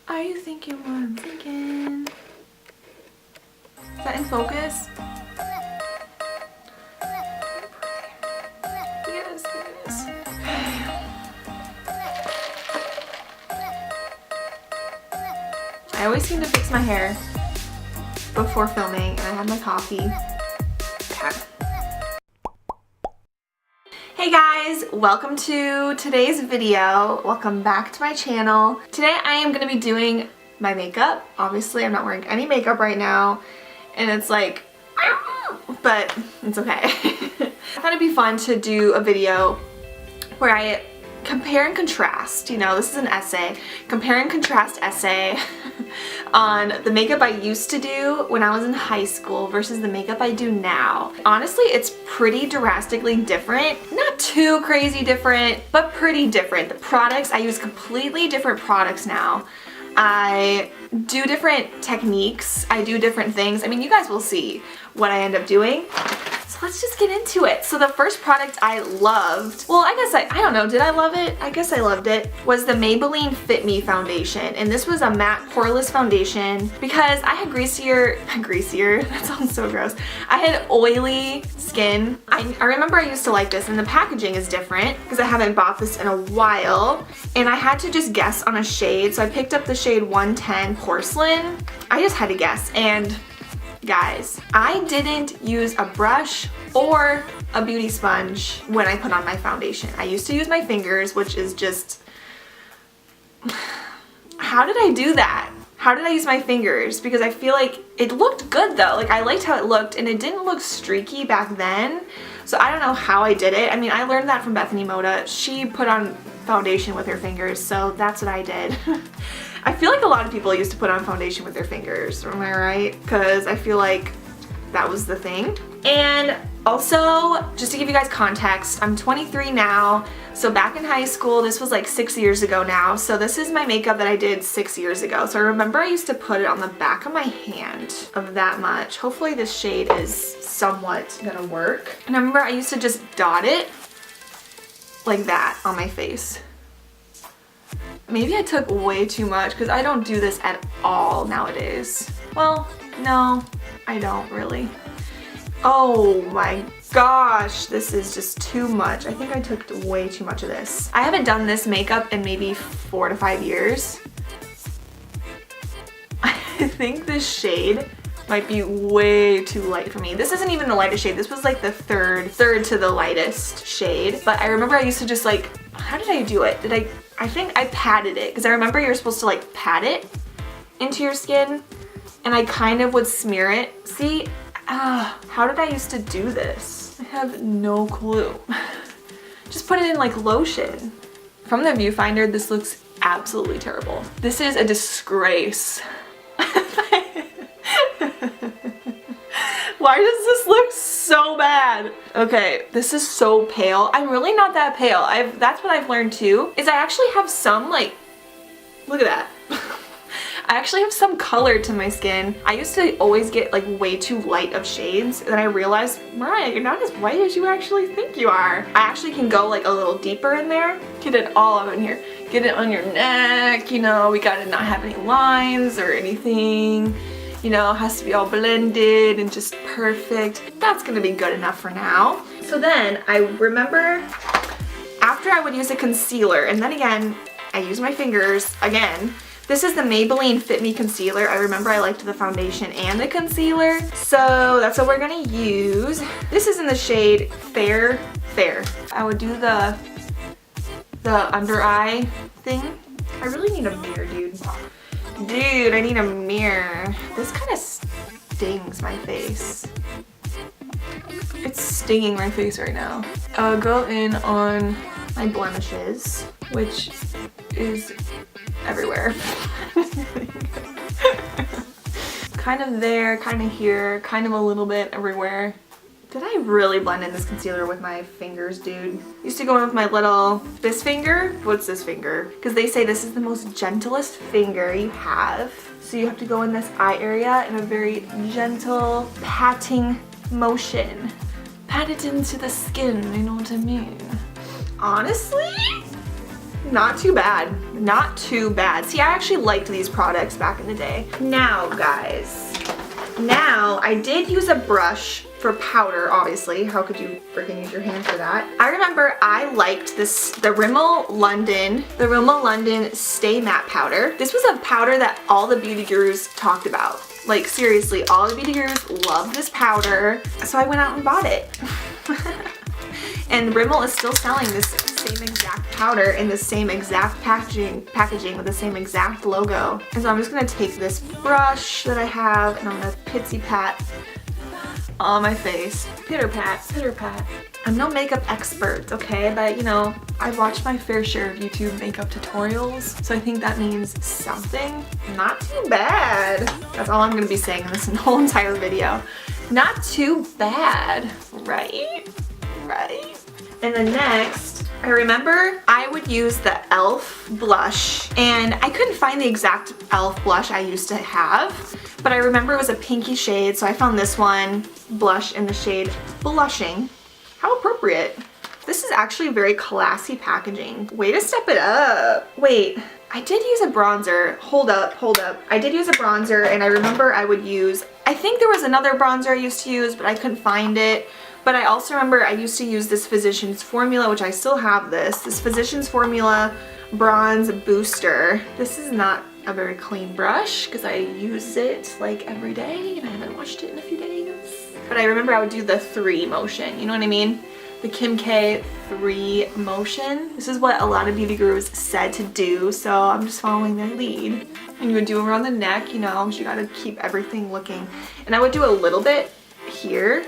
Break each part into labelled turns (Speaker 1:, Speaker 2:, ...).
Speaker 1: Are you thinking what I'm thinking? Is that in focus? Yes, it is. I always seem to fix my hair before filming, and I have my coffee. Okay. Hey guys, welcome to today's video. Welcome back to my channel. Today I am going to be doing my makeup. Obviously I'm not wearing any makeup right now and it's like, but it's okay. I thought it'd be fun to do a video where I compare and contrast, you know, this is an essay, compare and contrast essay on the makeup I used to do when I was in high school versus the makeup I do now. Honestly, it's pretty drastically different. Not too crazy different, but pretty different. The products, I use completely different products now. I do different techniques, I do different things. I mean, you guys will see what I end up doing. So let's just get into it. So the first product I loved, well, I guess I don't know, did I love it? I guess I loved it, was the Maybelline Fit Me foundation. And this was a matte poreless foundation because I had greasier, that sounds so gross. I had oily skin. I remember I used to like this, and the packaging is different because I haven't bought this in a while. And I had to just guess on a shade. So I picked up the shade 110 Porcelain. I just had to guess, and guys, I didn't use a brush or a beauty sponge when I put on my foundation. I used to use my fingers, which is just, how did I do that? How did I use my fingers? Because I feel like it looked good though. Like, I liked how it looked, and it didn't look streaky back then. So I don't know how I did it. I mean, I learned that from Bethany Moda. She put on foundation with her fingers, so that's what I did. I feel like a lot of people used to put on foundation with their fingers, am I right? Because I feel like that was the thing. And also, just to give you guys context, I'm 23 now, so back in high school, this was like 6 years ago now, so this is my makeup that I did 6 years ago. So I remember I used to put it on the back of my hand of that much. Hopefully this shade is somewhat gonna work. And I remember I used to just dot it like that on my face. Maybe I took way too much because I don't do this at all nowadays. Well, no, I don't really. Oh my gosh, this is just too much. I think I took way too much of this. I haven't done this makeup in maybe 4 to 5 years. I think this shade might be way too light for me. This isn't even the lightest shade. This was like the third to the lightest shade. But I remember I used to just like, how did I do it? I think I patted it, because I remember you're supposed to like pat it into your skin, and I kind of would smear it. See, how did I used to do this? I have no clue. Just put it in like lotion. From the viewfinder, this looks absolutely terrible. This is a disgrace. Why does this look so bad? Okay, this is so pale. I'm really not that pale. That's what I've learned too, is I actually have some, like, look at that. I actually have some color to my skin. I used to always get like way too light of shades, and then I realized, Mariah, you're not as white as you actually think you are. I actually can go like a little deeper in there. Get it all up in here. Get it on your neck, you know, we gotta not have any lines or anything. You know, it has to be all blended and just perfect. That's gonna be good enough for now. So then I remember after I would use a concealer, and then again, I use my fingers again. This is the Maybelline Fit Me Concealer. I remember I liked the foundation and the concealer, so that's what we're gonna use. This is in the shade Fair Fair. I would do the under eye thing. I really need a mirror, dude. Dude, I need a mirror. This kind of stings my face. It's stinging my face right now. I'll go in on my blemishes, which is everywhere. Kind of there, kind of here, kind of a little bit everywhere. Did I really blend in this concealer with my fingers, dude? Used to go in with my little, this finger? What's this finger? Because they say this is the most gentlest finger you have. So you have to go in this eye area in a very gentle patting motion. Pat it into the skin, you know what I mean? Honestly, Not too bad. Not too bad. See, I actually liked these products back in the day. Now, guys, now I did use a brush for powder, obviously. How could you freaking use your hand for that? I remember I liked this, the Rimmel London Stay Matte Powder. This was a powder that all the beauty gurus talked about. Like, seriously, all the beauty gurus loved this powder. So I went out and bought it. And Rimmel is still selling this same exact powder in the same exact packaging with the same exact logo. And so I'm just gonna take this brush that I have and I'm gonna pitsy pat on my face. Pitter pat, pitter pat. I'm no makeup expert, okay? But you know, I've watched my fair share of YouTube makeup tutorials, so I think that means something. Not too bad. That's all I'm gonna be saying in this whole entire video. Not too bad, right? Right? And then next, I remember I would use the e.l.f. blush, and I couldn't find the exact e.l.f. blush I used to have, but I remember it was a pinky shade, so I found this one, blush in the shade Blushing. How appropriate. This is actually very classy packaging. Way to step it up. Wait, I did use a bronzer. Hold up, hold up. I did use a bronzer, and I remember I would use, I think there was another bronzer I used to use, but I couldn't find it. But I also remember I used to use this Physicians Formula, which I still have this Physicians Formula Bronze Booster. This is not a very clean brush because I use it like every day and I haven't washed it in a few days. But I remember I would do the 3 motion, you know what I mean? The Kim K 3 motion. This is what a lot of beauty gurus said to do, so I'm just following their lead. And you would do it around the neck, you know, because you gotta keep everything looking. And I would do a little bit here,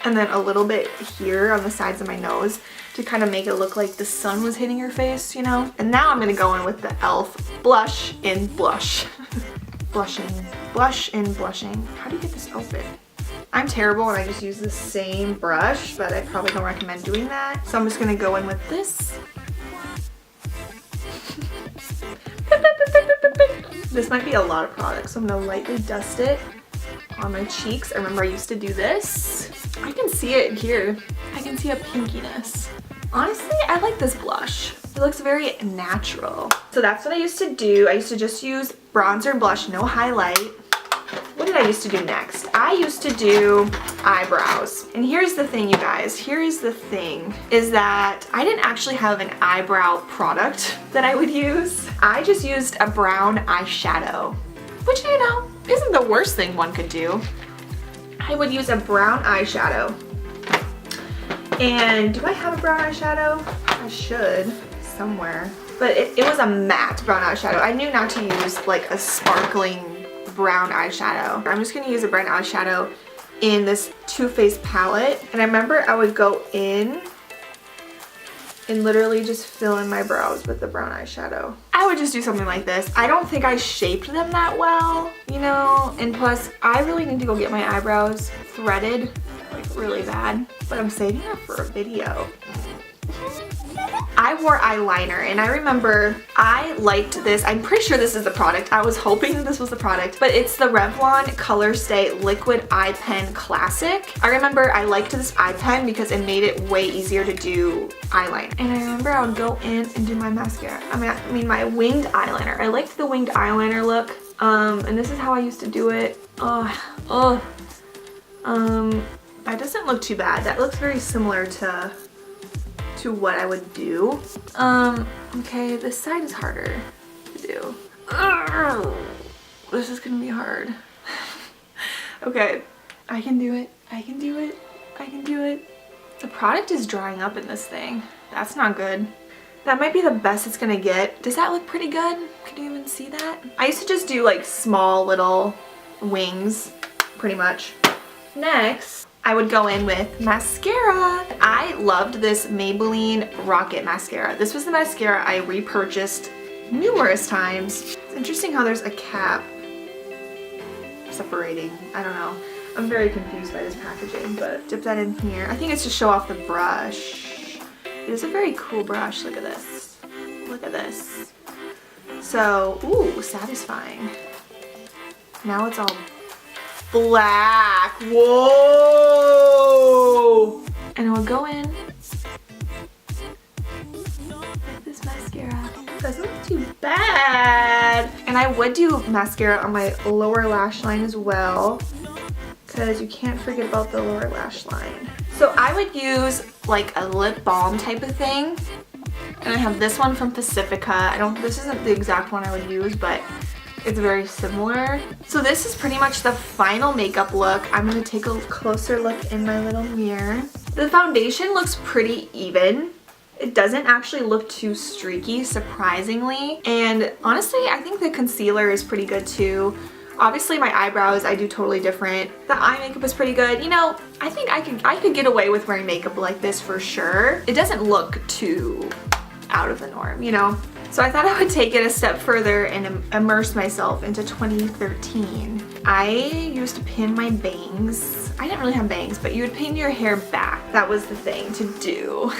Speaker 1: and then a little bit here on the sides of my nose to kind of make it look like the sun was hitting your face, you know? And now I'm gonna go in with the e.l.f. Blush in Blush. Blushing. Blush in Blushing. How do you get this open? I'm terrible and I just use the same brush, but I probably don't recommend doing that. So I'm just gonna go in with this. This might be a lot of product, so I'm gonna lightly dust it on my cheeks. I remember I used to do this. I can see it here. I can see a pinkiness. Honestly, I like this blush. It looks very natural. So that's what I used to do. I used to just use bronzer and blush, no highlight. What did I used to do next? I used to do eyebrows. And here's the thing, you guys. Here is the thing, is that I didn't actually have an eyebrow product that I would use. I just used a brown eyeshadow, which, you know, isn't the worst thing one could do. I would use a brown eyeshadow. And do I have a brown eyeshadow? I should, somewhere. But it was a matte brown eyeshadow. I knew not to use like a sparkling brown eyeshadow. I'm just gonna use a brown eyeshadow in this Too Faced palette. And I remember I would go in and literally just fill in my brows with the brown eyeshadow. I would just do something like this. I don't think I shaped them that well, you know, and plus I really need to go get my eyebrows threaded, like really bad, but I'm saving that for a video. I wore eyeliner and I remember I liked this. I'm pretty sure this is the product. I was hoping that this was the product, but it's the Revlon Color Stay Liquid Eye Pen Classic. I remember I liked this eye pen because it made it way easier to do eyeliner. And I remember I would go in and do my mascara. I mean my winged eyeliner. I liked the winged eyeliner look. And this is how I used to do it. That doesn't look too bad. That looks very similar to what I would do. Okay, this side is harder to do. This is gonna be hard. Okay, I can do it. I can do it. I can do it. The product is drying up in this thing. That's not good. That might be the best it's gonna get. Does that look pretty good? Can you even see that? I used to just do like small little wings, pretty much. Next, I would go in with mascara. I loved this Maybelline Rocket mascara. This was the mascara I repurchased numerous times. It's interesting how there's a cap separating. I don't know. I'm very confused by this packaging, but dip that in here. I think it's to show off the brush. It is a very cool brush. Look at this. Look at this. So, ooh, satisfying. Now it's all black. Whoa! And I'll go in with this mascara. bad. And I would do mascara on my lower lash line as well, because you can't forget about the lower lash line. So I would use like a lip balm type of thing. And I have this one from Pacifica. This isn't the exact one I would use, but it's very similar. So this is pretty much the final makeup look. I'm gonna take a closer look in my little mirror. The foundation looks pretty even. It doesn't actually look too streaky, surprisingly. And honestly, I think the concealer is pretty good too. Obviously my eyebrows, I do totally different. The eye makeup is pretty good. You know, I think I could get away with wearing makeup like this for sure. It doesn't look too out of the norm, you know? So I thought I would take it a step further and immerse myself into 2013. I used to pin my bangs. I didn't really have bangs, but you would pin your hair back. That was the thing to do.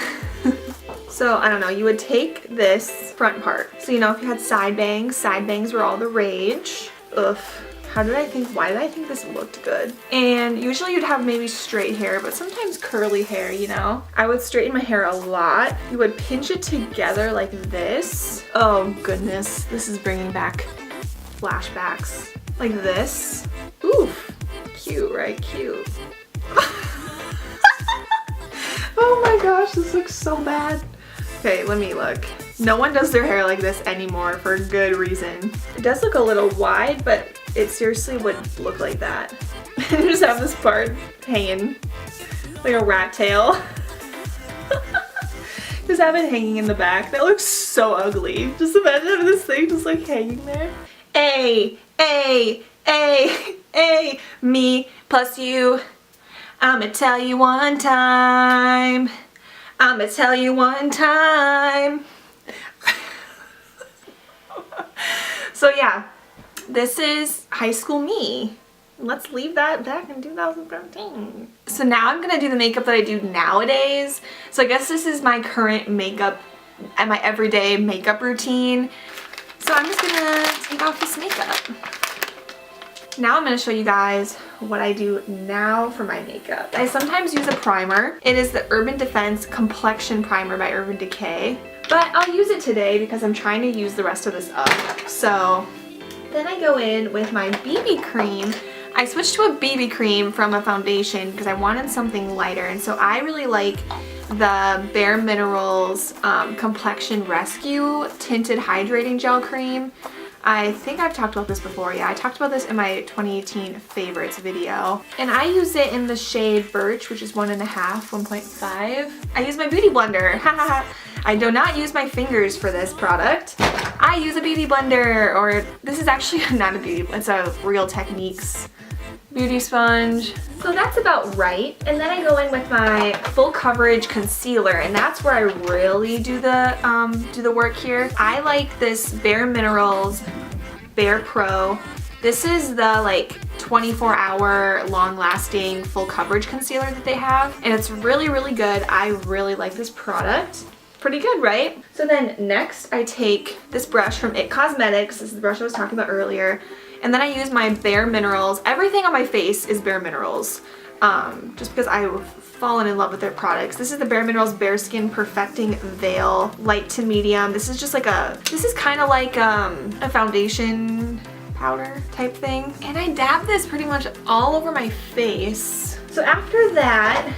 Speaker 1: So I don't know, you would take this front part. So you know, if you had side bangs were all the rage. Ugh. Why did I think this looked good? And usually you'd have maybe straight hair, but sometimes curly hair, you know? I would straighten my hair a lot. You would pinch it together like this. Oh goodness, this is bringing back flashbacks. Like this. Oof, cute, right? Cute. Oh my gosh, this looks so bad. Okay, let me look. No one does their hair like this anymore for a good reason. It does look a little wide, but it seriously would look like that. And just have this part hanging like a rat tail. Just have it hanging in the back. That looks so ugly. Just imagine having this thing just like hanging there. A, me plus you. I'ma tell you one time. I'ma tell you one time. So yeah, this is high school me. Let's leave that back in 2013. So now I'm gonna do the makeup that I do nowadays. So I guess this is my current makeup and my everyday makeup routine. So I'm just gonna take off this makeup. Now I'm going to show you guys what I do now for my makeup. I sometimes use a primer. It is the Urban Defense Complexion Primer by Urban Decay. But I'll use it today because I'm trying to use the rest of this up. So then I go in with my BB cream. I switched to a BB cream from a foundation because I wanted something lighter. And so I really like the Bare Minerals Complexion Rescue Tinted Hydrating Gel Cream. I think I've talked about this before. Yeah, I talked about this in my 2018 favorites video. And I use it in the shade Birch, which is 1.5, 1.5. I use my beauty blender. I do not use my fingers for this product. I use a beauty blender, or this is actually not a beauty, it's a Real Techniques beauty sponge. So that's about right. And then I go in with my full coverage concealer, and that's where I really do the work here. I like this Bare Minerals Bare Pro. This is the like 24-hour long-lasting full coverage concealer that they have, and it's really, really good. I really like this product. Pretty good, right? So then next I take this brush from IT Cosmetics. This is the brush I was talking about earlier. And then I use my Bare Minerals. Everything on my face is Bare Minerals. Just because I've fallen in love with their products. This is the Bare Minerals Bare Skin Perfecting Veil, light to medium. This is just like this is kind of like a foundation powder type thing. And I dab this pretty much all over my face. So after that,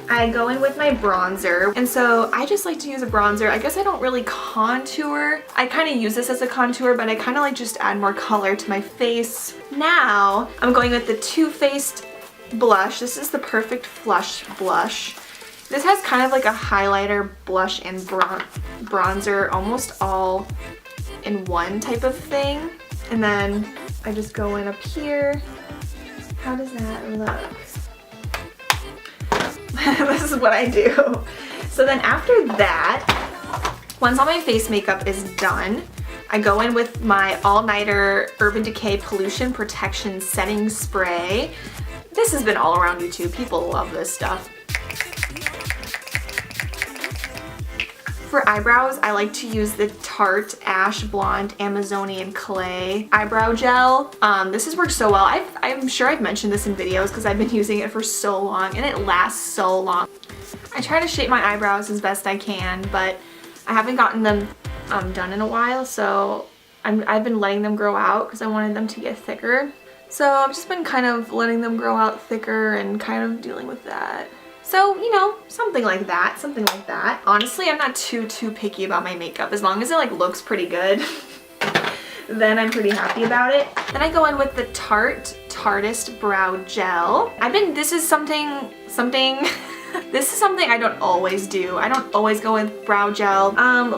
Speaker 1: I go in with my bronzer, and so I just like to use a bronzer. I guess I don't really contour. I kind of use this as a contour, but I kind of like just add more color to my face. Now I'm going with the Too Faced blush. This is the Perfect Flush blush. This has kind of like a highlighter, blush, and bronzer almost all in one type of thing. And then I just go in up here. How does that look? This is what I do. So then after that, once all my face makeup is done, I go in with my all-nighter Urban Decay Pollution Protection Setting Spray. This has been all around YouTube. People love this stuff. For eyebrows, I like to use the Tarte Ash Blonde Amazonian Clay Eyebrow Gel. This has worked so well. I'm sure I've mentioned this in videos because I've been using it for so long, and it lasts so long. I try to shape my eyebrows as best I can, but I haven't gotten them done in a while, so I've been letting them grow out because I wanted them to get thicker. So I've just been kind of letting them grow out thicker and kind of dealing with that. So, you know, something like that, something like that. Honestly, I'm not too picky about my makeup. As long as it like looks pretty good, then I'm pretty happy about it. Then I go in with the Tarteist Brow Gel. This is something I don't always do. I don't always go with brow gel.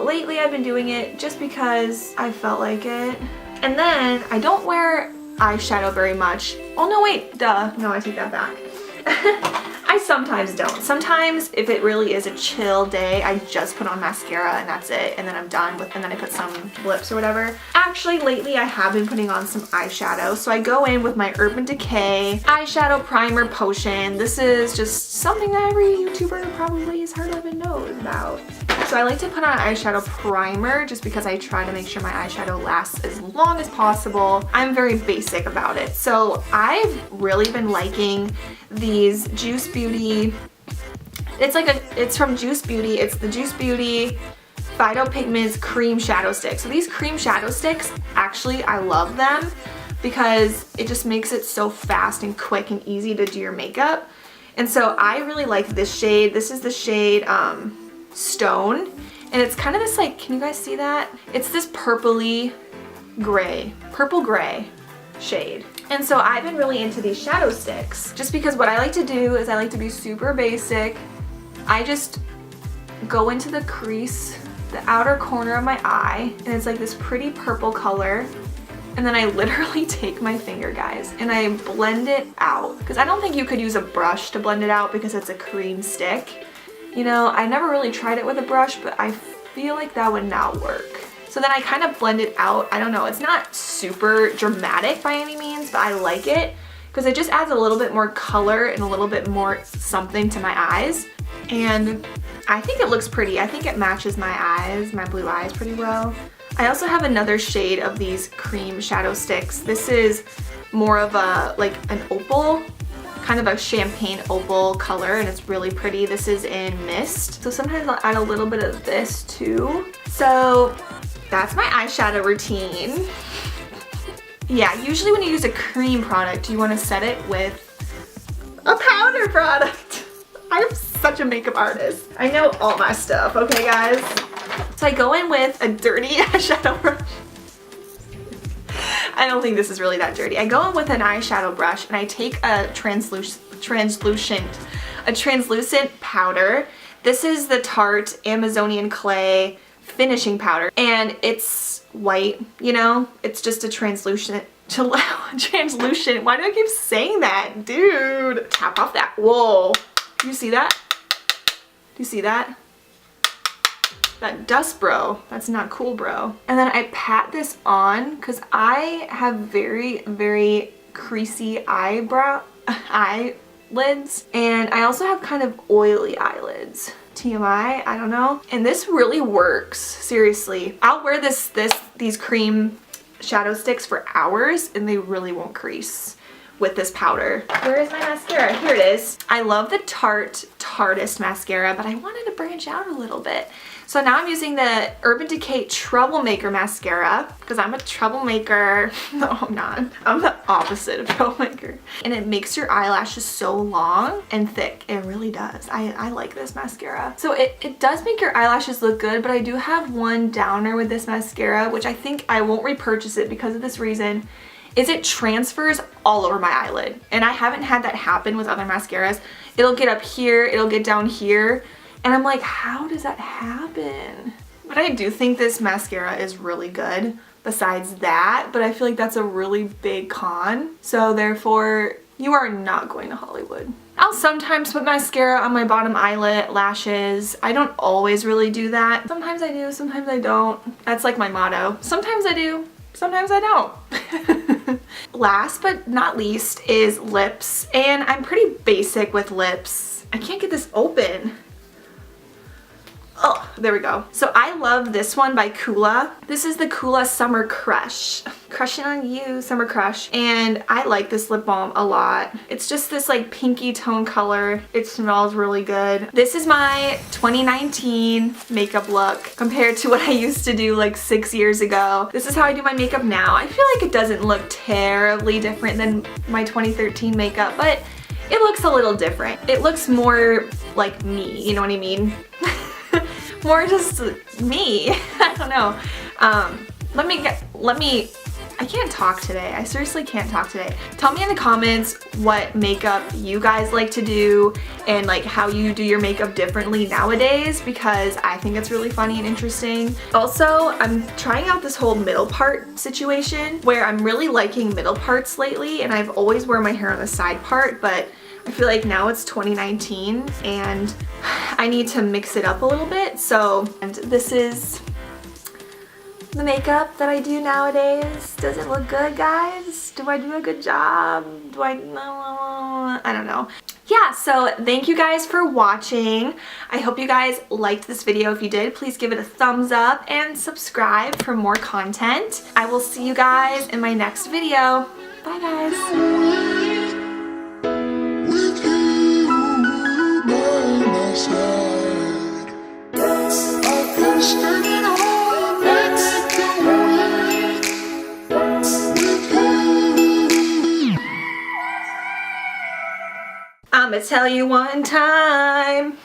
Speaker 1: Lately I've been doing it just because I felt like it. And then I don't wear eyeshadow very much. Oh no, wait, duh. No, I take that back. I sometimes don't. Sometimes if it really is a chill day, I just put on mascara and that's it, and then I'm done with, and then I put some lips or whatever. Actually, lately I have been putting on some eyeshadow. So I go in with my Urban Decay eyeshadow primer potion. This is just something that every YouTuber probably has heard of and knows about. So I like to put on an eyeshadow primer just because I try to make sure my eyeshadow lasts as long as possible. I'm very basic about it. So I've really been liking these Juice Beauty. It's from Juice Beauty. It's the Juice Beauty Phytopigments Cream Shadow Sticks. So these cream shadow sticks, actually I love them because it just makes it so fast and quick and easy to do your makeup. And so I really like this shade. This is the shade Stone, and it's kind of this like, can you guys see that? It's this purpley gray, purple gray shade. And so I've been really into these shadow sticks just because what I like to do is I like to be super basic. I just go into the crease, the outer corner of my eye, and it's like this pretty purple color. And then I literally take my finger, guys, and I blend it out, because I don't think you could use a brush to blend it out because it's a cream stick. You know, I never really tried it with a brush, but I feel like that would not work. So then I kind of blend it out. I don't know, it's not super dramatic by any means, but I like it because it just adds a little bit more color and a little bit more something to my eyes. And I think it looks pretty. I think it matches my eyes, my blue eyes pretty well. I also have another shade of these cream shadow sticks. This is more of a, like an opal, kind of a champagne opal color, and it's really pretty. This is in Mist. So sometimes I'll add a little bit of this too. So that's my eyeshadow routine. Yeah, usually when you use a cream product, you want to set it with a powder product. I'm such a makeup artist. I know all my stuff, okay guys? So I go in with a dirty eyeshadow brush. I don't think this is really that dirty. I go in with an eyeshadow brush and I take a translucent powder. This is the Tarte Amazonian Clay finishing powder, and it's white, you know? It's just a translucent. Why do I keep saying that? Dude. Tap off that. Whoa. Do you see that? Do you see that? That dust, bro. That's not cool, bro. And then I pat this on because I have very, very creasy eyelids, and I also have kind of oily eyelids. TMI, I don't know. And this really works, seriously. I'll wear these cream shadow sticks for hours and they really won't crease with this powder. Where is my mascara? Here it is. I love the Tarteist mascara, but I wanted to branch out a little bit. So now I'm using the Urban Decay Troublemaker mascara because I'm a troublemaker. No, I'm not. I'm the opposite of troublemaker. And it makes your eyelashes so long and thick. It really does. I like this mascara. So it does make your eyelashes look good, but I do have one downer with this mascara, which I think I won't repurchase it because of this reason, is it transfers all over my eyelid. And I haven't had that happen with other mascaras. It'll get up here, it'll get down here. And I'm like, how does that happen? But I do think this mascara is really good besides that, but I feel like that's a really big con. So therefore, you are not going to Hollywood. I'll sometimes put mascara on my bottom eyelid, lashes. I don't always really do that. Sometimes I do, sometimes I don't. That's like my motto. Sometimes I do, sometimes I don't. Last but not least is lips. And I'm pretty basic with lips. I can't get this open. Oh, there we go. So I love this one by Kula. This is the Kula Summer Crush. Crushing on you, Summer Crush. And I like this lip balm a lot. It's just this like pinky tone color. It smells really good. This is my 2019 makeup look compared to what I used to do like 6 years ago. This is how I do my makeup now. I feel like it doesn't look terribly different than my 2013 makeup, but it looks a little different. It looks more like me, you know what I mean? More just me. I don't know. I can't talk today. I seriously can't talk today. Tell me in the comments what makeup you guys like to do and like how you do your makeup differently nowadays, because I think it's really funny and interesting. Also, I'm trying out this whole middle part situation where I'm really liking middle parts lately, and I've always worn my hair on the side part, but I feel like now it's 2019 and I need to mix it up a little bit. So, and this is the makeup that I do nowadays. Does it look good, guys? Do I do a good job? Do I don't know. Yeah, so thank you guys for watching. I hope you guys liked this video. If you did, please give it a thumbs up and subscribe for more content. I will see you guys in my next video. Bye, guys. I'ma tell you one time.